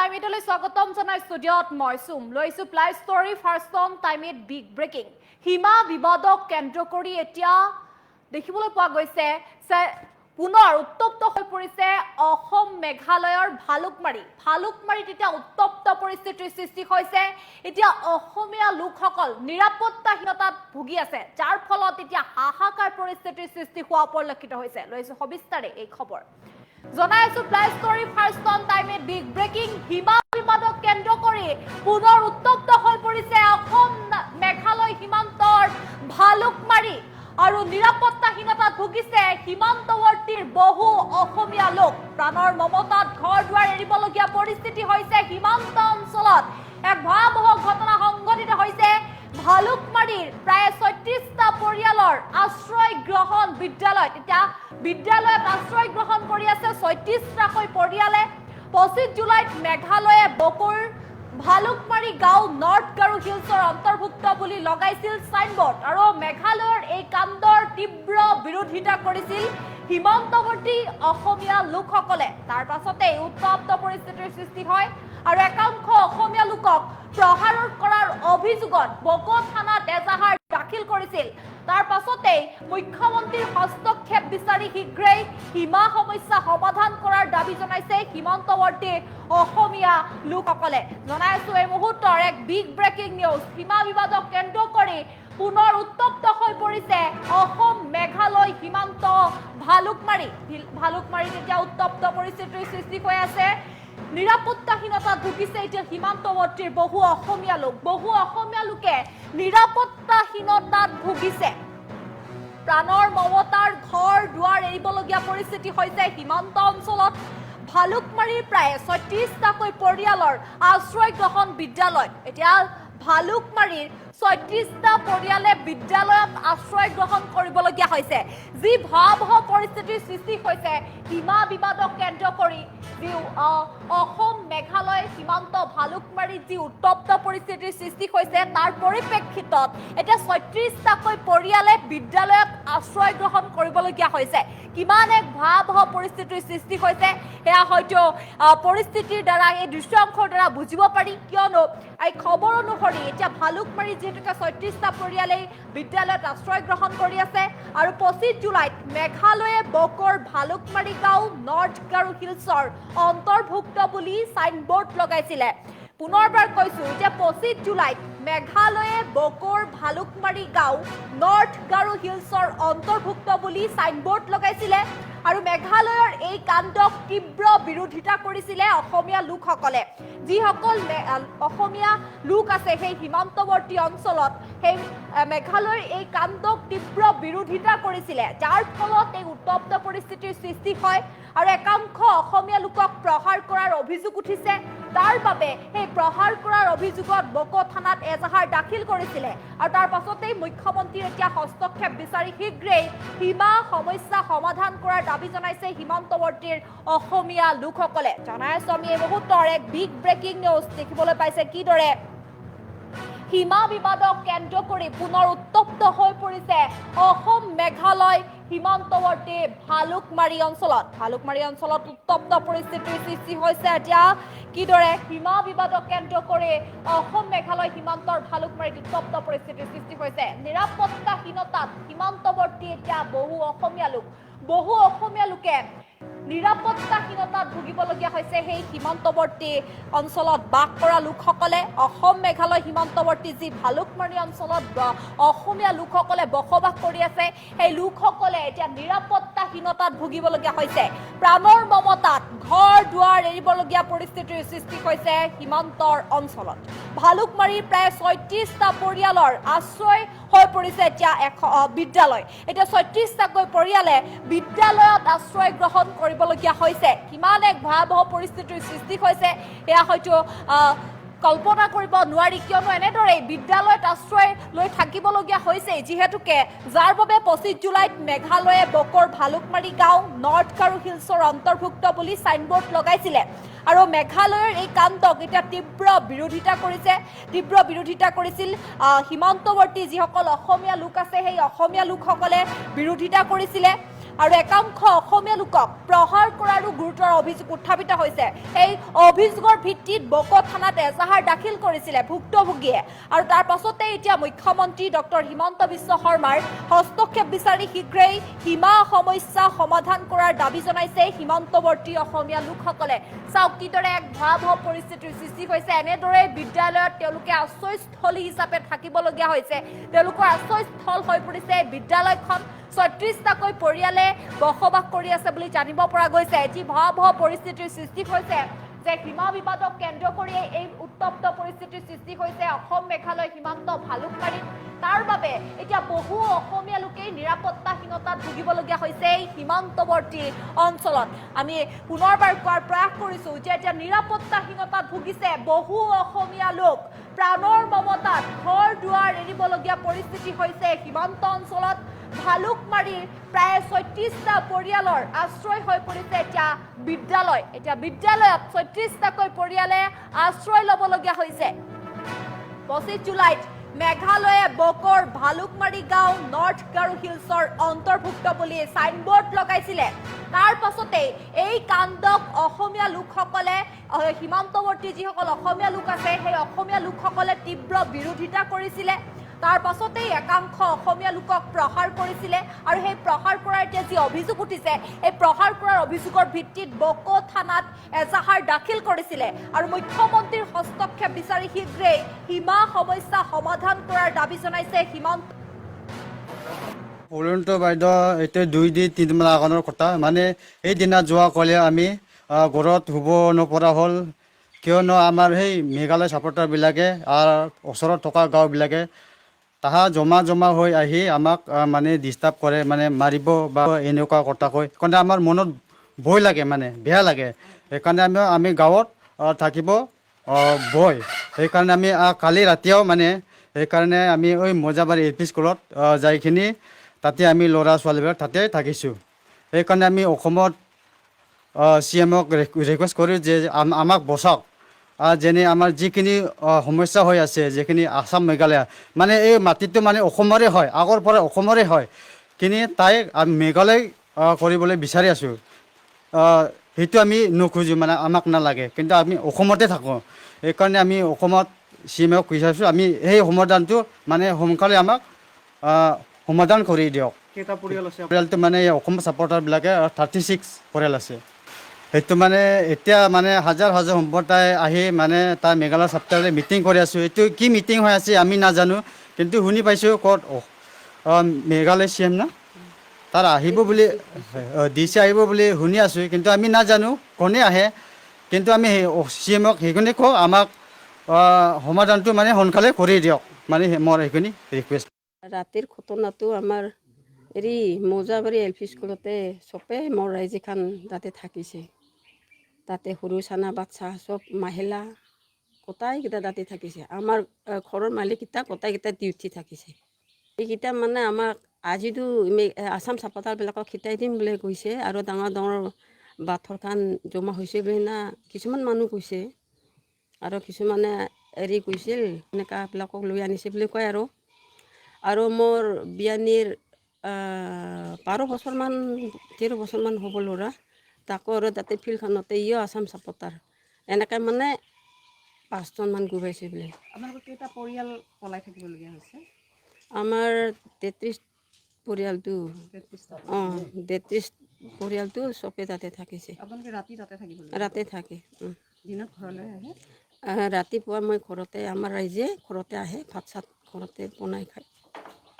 টাইমিটলৈ স্বাগতম জনাই ষ্টুডিঅ'ত মই সুম লৈছো প্লাই ষ্টৰী ফাৰ্ষ্ট অন টাইমিট বিগ ব্ৰেকিং হিমা বিবাদক কেন্দ্ৰ কৰি এতিয়া দেখিবলৈ পোৱা গৈছে পুনৰ উত্তপ্ত হৈ পৰিছে অসম মেঘালয়ৰ ভালুকমাৰীত এতিয়া উত্তপ্ত পৰিস্থিতিৰ সৃষ্টি হৈছে এতিয়া অসমীয়া লোকসকল নিৰাপত্তাহীনতাত ভুগি আছে যাৰ ফলত এতিয়া হাহাকাৰ পৰিস্থিতিৰ সৃষ্টি হোৱা পৰিলক্ষিত হৈছে লৈছো সবিস্তাৰে এই খবৰ জনাই আছো প্লাই ষ্টৰী ফাৰ্ষ্ট অন টাইমিট বিগ ব্ৰেকিং হিমা বিবাদক কেন্দ্ৰ কৰি পুনৰ উত্তপ্ত হৈ পৰিছে অসম মেঘালয় সীমান্তৰ ভালুকমাৰী আৰু নিৰাপত্তাহীনতাত ভুগিছে সীমান্তৱৰ্তীৰ বহু অসমীয়া লোক প্ৰাণৰ মমতাত ঘৰ দুৱাৰ এৰিবলগীয়া পৰিস্থিতি হৈছে সীমান্ত অঞ্চলত এক ভয়াবহ ঘটনা সংঘটিত হৈছে ভালুকমাৰীৰ প্ৰায় ৩৬টা পৰিয়ালৰ আশ্ৰয় গ্ৰহণ বিদ্যালয়ত এতিয়া বিদ্যালয়ত আশ্ৰয় গ্ৰহণ কৰি আছে ৩৬টাকৈ পৰিয়ালে ২৫ জুলাইত মেঘালয়ে বকুৰ ভালুকমাৰী গাঁও নৰ্থ গাৰো হিলছৰ অন্তৰ্ভুক্ত বুলি লগাইছিল সাইনবোৰ্ড আৰু মেঘালয়ৰ এই কাণ্ডৰ তীব্ৰ বিৰোধিতা কৰিছিল সীমান্তৱৰ্তী অসমীয়া লোকসকলে তাৰ পাছতে উত্তপ্ত পৰিস্থিতিৰ সৃষ্টি হয় আৰু একাংশ অসমীয়া লোকক প্ৰহাৰ কৰাৰ অভিযোগত বকো থানাত এজাহাৰ দাখিল কৰিছিল তাৰ পাছতে মুখ্যমন্ত্ৰীৰ হস্তক্ষেপ বিচাৰি শীঘ্ৰেই সীমা সমস্যা সমাধান কৰাৰ দাবী জনাইছে সীমান্তৱৰ্তী অসমীয়া লোকসকলে জনাই আছো এই মুহূৰ্তৰ এক বিগ ব্ৰেকিং নিউজ সীমা বিবাদক কেন্দ্ৰ কৰি পুনৰ উত্তপ্ত হৈ পৰিছে অসম মেঘালয় সীমান্ত ভালুকমাৰীত এতিয়া উত্তপ্ত পৰিস্থিতিৰ সৃষ্টি হৈ আছে নিৰাপত্তাহীনতাত ভুগিছে এতিয়া সীমান্তৱৰ্তীৰ বহু অসমীয়া লোকে নিৰাপত্তাহীনতাত ভুগিছে প্ৰাণৰ মমতাৰ ঘৰ দুৱাৰ এৰিবলগীয়া পৰিস্থিতি হৈছে সীমান্ত অঞ্চলত ভালুকমাৰীৰ প্ৰায় ৩৬টাকৈ পৰিয়ালৰ আশ্ৰয় গ্ৰহণ বিদ্যালয়ত এতিয়া ভালুকমাৰীৰ ৩৬টা পৰিয়ালে বিদ্যালয়ত আশ্ৰয় গ্ৰহণ কৰিবলগীয়া হৈছে যি ভয়াবহ পৰিস্থিতিৰ সৃষ্টি হৈছে সীমা বিবাদক কেন্দ্ৰ কৰি যি অসম মেঘালয় সীমান্ত ভালুকমাৰীত যি উত্তপ্ত পৰিস্থিতিৰ সৃষ্টি হৈছে তাৰ পৰিপ্ৰেক্ষিতত এতিয়া ৩৬টাকৈ পৰিয়ালে বিদ্যালয়ত আশ্ৰয় গ্ৰহণ কৰিবলগীয়া হৈছে কিমান এক ভয়াবহ পৰিস্থিতিৰ সৃষ্টি হৈছে এয়া হয়তো পৰিস্থিতিৰ দ্বাৰা এই দৃশ্যাংশৰ দ্বাৰা বুজিব পাৰি কিয়নো এই খবৰ অনুসৰি এতিয়া ভালুকমাৰী যিহেতুকে ৩৬টা পৰিয়ালে বিদ্যালয়ত আশ্ৰয় গ্ৰহণ কৰি আছে আৰু ২৫ জুলাইত মেঘালয়ে বকৰ ভালুকমাৰী গাঁও নৰ্থ গাৰো হিলছৰ অন্তৰ্ভুক্ত বুলি সাইনবোৰ্ড লগাইছিলে পুনৰবাৰ কৈছো যে ২৫ জুলাইত মেঘালয়ে বকৰ ভালুকমাৰী গাঁও নৰ্থ গাৰো হিলছৰ অন্তৰ্ভুক্ত বুলি সাইনবোৰ্ড লগাইছিলে আৰু মেঘালয়ৰ এই কাণ্ডক তীব্ৰ বিৰোধিতা কৰিছিলে অসমীয়া লোকসকলে যিসকল অসমীয়া লোক আছে সেই সীমান্তৱৰ্তী অঞ্চলত সেই মেঘালয়ৰ এই কাণ্ডক তীব্ৰ বিৰোধিতা কৰিছিলে যাৰ ফলত এই উত্তপ্ত পৰিস্থিতিৰ সৃষ্টি হয় আৰু একাংশ অসমীয়া লোকক প্ৰহাৰ কৰাৰ অভিযোগ উঠিছে তাৰ বাবে সেই প্ৰহাৰ কৰাৰ অভিযোগত বকো থানাত এজাহাৰ দাখিল কৰিছিলে আৰু তাৰ পাছতেই মুখ্যমন্ত্ৰীৰ এতিয়া হস্তক্ষেপ বিচাৰি শীঘ্ৰেই সীমা সমস্যা সমাধান কৰাৰ দাবী জনাইছে সীমান্তৱৰ্তীৰ অসমীয়া লোকসকলে জনাই আছো আমি এই মুহূৰ্তৰ এক বিগ ব্ৰেকিং নিউজ দেখিবলৈ পাইছে কিদৰে সীমা বিবাদক কেন্দ্ৰ কৰি পুনৰ উত্তপ্ত হৈ পৰিছে অসম মেঘালয় সীমান্তৱৰ্তী ভালুকমাৰী অঞ্চলত উত্তপ্ত পৰিস্থিতিৰ সৃষ্টি হৈছে এতিয়া কিদৰে সীমা বিবাদক কেন্দ্ৰ কৰি অসম মেঘালয় সীমান্তৰ ভালুকমাৰীত উত্তপ্ত পৰিস্থিতিৰ সৃষ্টি হৈছে নিৰাপত্তাহীনতাত সীমান্তৱৰ্তী এতিয়া বহু অসমীয়া লোকে নিৰাপত্তাহীনতাত ভুগিবলগীয়া হৈছে সেই সীমান্তৱৰ্তী অঞ্চলত বাস কৰা লোকসকলে অসম মেঘালয় সীমান্তৱৰ্তী যি ভালুকমাৰী অঞ্চলত অসমীয়া লোকসকলে বসবাস কৰি আছে সেই লোকসকলে এতিয়া নিৰাপত্তাহীনতাত ভুগিবলগীয়া হৈছে প্ৰাণৰ মমতাত ঘৰ দুৱাৰ এৰিবলগীয়া পৰিস্থিতিৰ সৃষ্টি হৈছে সীমান্তৰ অঞ্চলত ভালুকমাৰীৰ প্ৰায় ৩৬টা পৰিয়ালৰ আশ্ৰয় হৈ পৰিছে এতিয়া বিদ্যালয় এতিয়া ৩৬টাকৈ পৰিয়ালে বিদ্যালয়ত আশ্ৰয় গ্ৰহণ কৰিবলগীয়া হৈছে কিমান এক ভয়াবহ পৰিস্থিতিৰ সৃষ্টি হৈছে এয়া হয়তো কল্পনা কৰিব নোৱাৰি কিয়নো এনেদৰে বিদ্যালয়ত আশ্ৰয় লৈ থাকিবলগীয়া হৈছে যিহেতুকে যাৰ বাবে ২৫ জুলাইত মেঘালয়ে বকৰ ভালুকমাৰী গাঁও নৰ্থ গাৰো হিলছৰ অন্তৰ্ভুক্ত বুলি সাইনবোৰ্ড লগাইছিলে আৰু মেঘালয়ৰ এই কাণ্ডক এতিয়া তীব্ৰ বিৰোধিতা কৰিছিল সীমান্তৱৰ্তী যিসকল অসমীয়া লোক আছে সেই অসমীয়া লোকসকলে বিৰোধিতা কৰিছিলে আৰু একাংশ অসমীয়া লোকক প্ৰহাৰ কৰাৰো গুৰুতৰ অভিযোগ উত্থাপিত হৈছে। এই অভিযোগৰ ভিত্তিত বকো থানাত এজাহাৰ দাখিল কৰিছিলে ভুক্তভোগীয়ে আৰু তাৰ পাছতে এতিয়া মুখ্যমন্ত্ৰী ডক্টৰ হিমন্ত বিশ্ব শৰ্মাৰ হস্তক্ষেপ বিচাৰি শীঘ্ৰেই সীমা সমস্যা সমাধান কৰাৰ দাবী জনাইছে সীমান্তৱৰ্তী অসমীয়া লোকসকলে। চাওক কিদৰে এক ভয়াৱহ পৰিস্থিতিৰ সৃষ্টি হৈছে। এনেদৰে বিদ্যালয়ত তেওঁলোকে আশ্ৰয়স্থলী হিচাপে থাকিবলগীয়া হৈছে। তেওঁলোকৰ আশ্ৰয়স্থল হৈ পৰিছে বিদ্যালয়খন। ৩৬টাকৈ পৰিয়ালে বসবাস কৰি আছে বুলি জানিব পৰা গৈছে। এটি ভয়াৱহ পৰিস্থিতিৰ সৃষ্টি হৈছে যে সীমা বিবাদক কেন্দ্ৰ কৰি এই উত্তপ্ত পৰিস্থিতিৰ সৃষ্টি হৈছে অসম মেঘালয় সীমান্ত ভালুকমাৰীত। তাৰ বাবে এতিয়া বহু অসমীয়া লোকেই নিৰাপত্তাহীনতাত ভুগিবলগীয়া হৈছে এই সীমান্তৱৰ্তী অঞ্চলত। আমি পুনৰবাৰ কোৱাৰ প্ৰয়াস কৰিছো যে এতিয়া নিৰাপত্তাহীনতাত ভুগিছে বহু অসমীয়া লোক। প্ৰাণৰ মমতাত ঘৰ দুৱাৰ এৰিবলগীয়া পৰিস্থিতি হৈছে সীমান্ত অঞ্চলত। ভালুকমাৰীৰ প্ৰায় ৩৬টা পৰিয়ালৰ আশ্ৰয় হৈ পৰিছে এতিয়া বিদ্যালয়। এতিয়া বিদ্যালয়ত ৩৬টাকৈ পৰিয়ালে আশ্ৰয় ল'বলগীয়া হৈছে। ২৫ জুলাইত মেঘালয়ে বকৰ ভালুকমাৰী গাঁও নৰ্থ গাৰো হিলছৰ অন্তৰ্ভুক্ত বুলি চাইনবোৰ্ড লগাইছিলে। তাৰ পাছতে এই কাণ্ডক অসমীয়া লোকসকলে সীমান্তৱৰ্তী যিসকল অসমীয়া লোক আছে সেই অসমীয়া লোকসকলে তীব্ৰ বিৰোধিতা কৰিছিলে। তাৰ পাছতেই একাংশ অসমীয়া লোকক প্ৰহাৰ কৰিছিলে আৰু সেই প্ৰহাৰ কৰাৰ এতিয়া যি অভিযোগ উঠিছে এই প্ৰহাৰ কৰাৰ অভিযোগৰ ভিত্তিত বকো থানাত এজাহাৰ দাখিল কৰিছিলে আৰু মুখ্যমন্ত্ৰীৰ হস্তক্ষেপ বিচাৰি শীঘ্ৰেই সীমা সমস্যা সমাধান কৰাৰ দাবী জনাইছে সীমান্ত। পৰ্যন্ত বাইদেউ এতিয়া ২-৩ মাহ আগৰ কথা মানে সেইদিনা যোৱা ক'লে আমি ঘৰত শুব নপৰা হ'ল। কিয়নো আমাৰ সেই মেঘালয় ছাপৰ্টাৰবিলাকে আৰু ওচৰত থকা গাঁওবিলাকে তাহা জমা হৈ আহি আমাক মানে ডিষ্টাৰ্ব কৰে, মানে মাৰিব বা এনেকুৱা কথা কয়। সেইকাৰণে আমাৰ মনত ভয় লাগে, মানে বেয়া লাগে। সেইকাৰণে আমি গাঁৱত থাকিব ভয়। সেইকাৰণে আমি কালি ৰাতিও মানে সেইকাৰণে আমি ওই মজাবাৰী এল পি স্কুলত যাইখিনি তাতে আমি ল'ৰা ছোৱালীবিলাক তাতে থাকিছোঁ। সেইকাৰণে আমি অসমত CM-ক ৰিকুৱেষ্ট কৰোঁ যে আমাক বচাওক। যেনে আমাৰ যিখিনি সমস্যা হৈ আছে, যিখিনি আসাম মেঘালয় মানে এই মাটিটো মানে অসমৰে হয়, আগৰ পৰা অসমৰে হয়, কিন্তু তাই মেঘালয় কৰিবলৈ বিচাৰি আছোঁ। সেইটো আমি নোখোজোঁ, মানে আমাক নালাগে, কিন্তু আমি অসমতে থাকোঁ। সেইকাৰণে আমি অসমত CM-ক বিচাৰিছোঁ আমি সেই সমাধানটো মানে সোনকালে আমাক সমাধান কৰি দিয়ক। কেইটা পৰিয়াল আছে? পৰিয়ালটো মানে অসম ছাপৰ্টাৰবিলাকে 36 পৰিয়াল আছে। সেইটো মানে এতিয়া মানে হাজাৰ সম্প্ৰদায় আহি মানে তাৰ মেঘালয় ছাপৰ্টাৰে মিটিং কৰি আছোঁ। এইটো কি মিটিং হৈ আছে আমি নাজানো, কিন্তু শুনি পাইছোঁ ক'ত মেঘালয় CM না তাৰ আহিব বুলি DC আহিব বুলি শুনি আছোঁ, কিন্তু আমি নাজানো কোনে আহে। কিন্তু আমি CM-ক সেইখিনি কওঁ আমাক সমাধানটো মানে সোনকালে কৰি দিয়ক, মানে মোৰ সেইখিনি ৰিকুৱেষ্ট। ৰাতিৰ ঘটনাটো আমাৰ হেৰি মৌজাবাৰী এল পি স্কুলতে চবে মোৰ ৰাইজেখান তাতে থাকিছে। তাতে সৰু চানা বাচ্চা চব মহিলা গোটাইকেইটা তাতে থাকিছে। আমাৰ ঘৰৰ মালিককেইটা গোটাইকেইটা ডিউটি থাকিছে। এইকেইটা মানে আমাক আজিতো আসাম ছাপৰ্টাৰবিলাকক খিতাই দিম বুলি কৈছে আৰু ডাঙৰ বাথৰখান জমা হৈছে বুলি না কিছুমান মানুহ কৈছে আৰু কিছুমানে হেৰি কৈছিল এনেকুৱাবিলাকক লৈ আনিছে বুলি কয়। আৰু মোৰ বিয়ানীৰ 12 বছৰমান 13 বছৰমান হ'ব ল'ৰা, তাকো আৰু তাতে ফিল্ডখনতে আসাম ছাপৰ্টাৰ এনেকৈ মানে 5জনমান ঘূৰাইছে বোলে। আপোনালোকৰ কেইটা পৰিয়াল পলাই থাকিবলগীয়া হৈছে? আমাৰ 33 পৰিয়ালটো 33 পৰিয়ালটো চবে তাতে থাকিছে। আপোনালোকে ৰাতি তাতে থাকিব? ৰাতি থাকে। দিনত ঘৰলৈ আহে? ৰাতিপুৱা মই ঘৰতে আমাৰ ৰাইজে ঘৰতে আহে, ভাত চাত ঘৰতে বনাই খায়।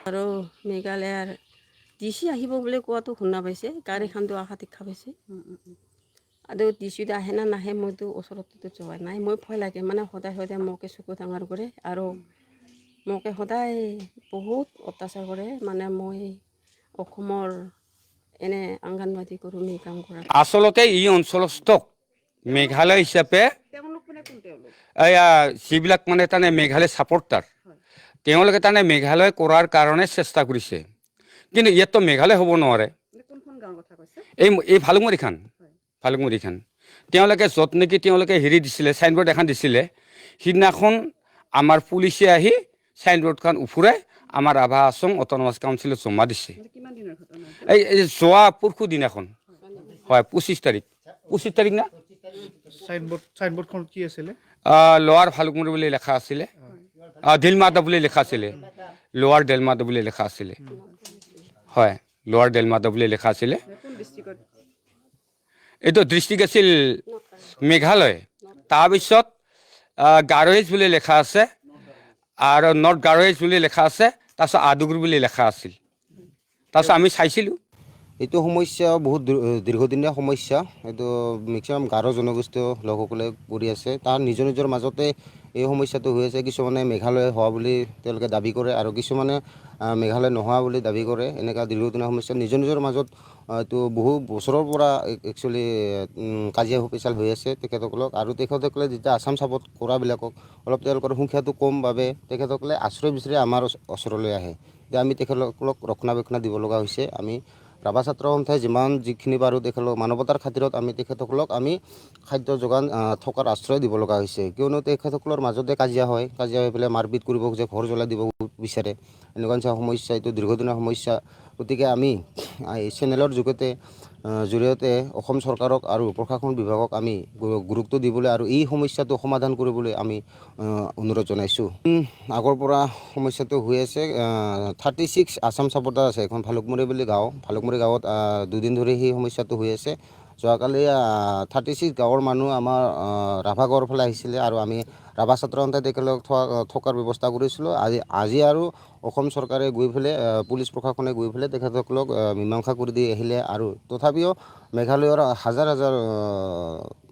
আৰু মেঘালয়ৰ DC আহিব বুলি কোৱাটো শুনা পাইছে, গাড়ীখনটো অহা দেখা পাইছে। আৰু DC আহে না নাহে মইতো ওচৰতো যোৱা নাই, মই ভয় লাগে মানে সদায় মোকে চকু ডাঙৰ কৰে আৰু মোকে সদায় বহুত অত্যাচাৰ কৰে। মানে মই অসমৰ এনে অংগনবাদী কৰ্মী কাম কৰা। আচলতে এই অঞ্চলস্থ মেঘালয় হিচাপে তেওঁলোক মানে কোন তেওঁলোক? যিবিলাক মানে তাৰমানে মেঘালয় ছাপৰ্টাৰ, তেওঁলোকে তাৰমানে মেঘালয় কৰাৰ কাৰণে চেষ্টা কৰিছে, কিন্তু ইয়াততো মেঘালয় হ'ব নোৱাৰে। কোনখন গাঁৱৰ কথা কৈছে? এই ভালুকমাৰীখান তেওঁলোকে য'ত নেকি তেওঁলোকে হেৰি দিছিলে, চাইনবোৰ্ড এখন দিছিলে, সিদিনাখন আমাৰ পুলিচে আহি চাইনবোৰ্ডখন উফুৰাই আমাৰ ৰাভা আছাম অট'নমাছ কাউন্সিলত জমা দিছে। মানে কিমান দিনৰ ঘটনা এই যোৱা পৰশু দিনাখন হয় 25 তাৰিখ না সাইনবোৰ্ডখন কি আছিলে? লোৱাৰ ভালুকমুৰি বুলি লেখা আছিলে, দিলমাতা বুলি লেখা আছিলে, লোৱাৰ দেলমাতা বুলি লেখা আছিলে, হয় লোৱাৰ দেলমাতা বুলি লেখা আছিলে। কোন ডিষ্ট্ৰিক্টত? এইটো ডিষ্ট্ৰিক্ট আছিল মেঘালয়। তাৰপিছত গাৰোৱেজ বুলি লেখা আছে আৰু নৰ্থ গাৰোৱেজ বুলি লেখা আছে, তাৰপিছত আদুগুৰি বুলি লেখা আছিল। তাৰপিছত আমি চাইছিলোঁ। এইটো সমস্যা বহুত দীৰ্ঘদিনীয়া সমস্যা। এইটো মেক্সিমাম গাৰো জনগোষ্ঠীয় লোকসকলে কৰি আছে। তাৰ নিজৰ নিজৰ মাজতে এই সমস্যাটো হৈ আছে। কিছুমানে মেঘালয় হোৱা বুলি তেওঁলোকে দাবী কৰে আৰু কিছুমানে মেঘালয় নোহোৱা বুলি দাবী কৰে। এনেকুৱা দীৰ্ঘদিনীয়া সমস্যা নিজৰ নিজৰ মাজত এইটো বহু বছৰৰ পৰা একচুৱেলি কাজিয়া পেচাল হৈ আছে তেখেতসকলক। আৰু তেখেতসকলে যেতিয়া আছাম ছাপোৰ্ট কৰাবিলাকক অলপ তেওঁলোকৰ সংখ্যাটো কম বাবে তেখেতসকলে আশ্ৰয় বিচাৰি আমাৰ ওচৰলৈ আহে। এতিয়া আমি তেখেতসকলক ৰক্ষণাবেক্ষণ দিব লগা হৈছে। আমি ৰাভা ছাত্ৰ সন্থাই যিখিনি পাৰোঁ তেখেতলোক মানৱতাৰ খাতিৰত আমি তেখেতসকলক আমি খাদ্য যোগান থকাৰ আশ্ৰয় দিব লগা হৈছে। কিয়নো তেখেতসকলৰ মাজতে কাজিয়া হৈ পেলাই মাৰপিট কৰিব খোজে, ঘৰ জ্বলাই দিব বিচাৰে। এনেকুৱা নিচিনা সমস্যা, এইটো দীৰ্ঘদিনীয়া সমস্যা। গতিকে আমি এই চেনেলৰ জৰিয়তে অসম চৰকাৰক আৰু প্ৰশাসন বিভাগক আমি গুৰুত্ব দিবলৈ আৰু এই সমস্যাটো সমাধান কৰিবলৈ আমি অনুৰোধ জনাইছোঁ। আগৰ পৰা সমস্যাটো হৈ আছে। 36 আছাম ছাপোৰ্টাৰ আছে এখন ভালুকমুৰি বুলি গাঁও। ভালুকমুৰি গাঁৱত দুদিন ধৰি সেই সমস্যাটো হৈ আছে। যোৱাকালি 36 গাঁৱৰ মানুহ আমাৰ ৰাভা গাঁৱৰ ফালে আহিছিলে আৰু আমি ৰাভা ছাত্ৰ সন্থাই তেখেতলোক থকাৰ ব্যৱস্থা কৰিছিলোঁ। আজি আৰু অসম চৰকাৰে গৈ পেলাই পুলিচ প্ৰশাসনে গৈ পেলাই তেখেতসকলক মীমাংসা কৰি দি আহিলে। আৰু তথাপিও মেঘালয়ৰ হাজাৰ হাজাৰ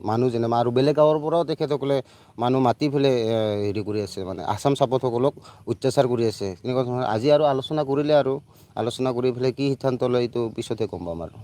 মানুহ যেনে আৰু বেলেগ গাঁৱৰ পৰাও তেখেতসকলে মানুহ মাতি পেলাই হেৰি কৰি আছে, মানে আছাম ছাপোৰ্টসকলক অত্যাচাৰ কৰি আছে। তেনেকুৱা ধৰণৰ আজি আৰু আলোচনা কৰিলে আৰু আলোচনা কৰি পেলাই কি সিদ্ধান্ত লয় এইটো পিছতহে গম পাম আৰু।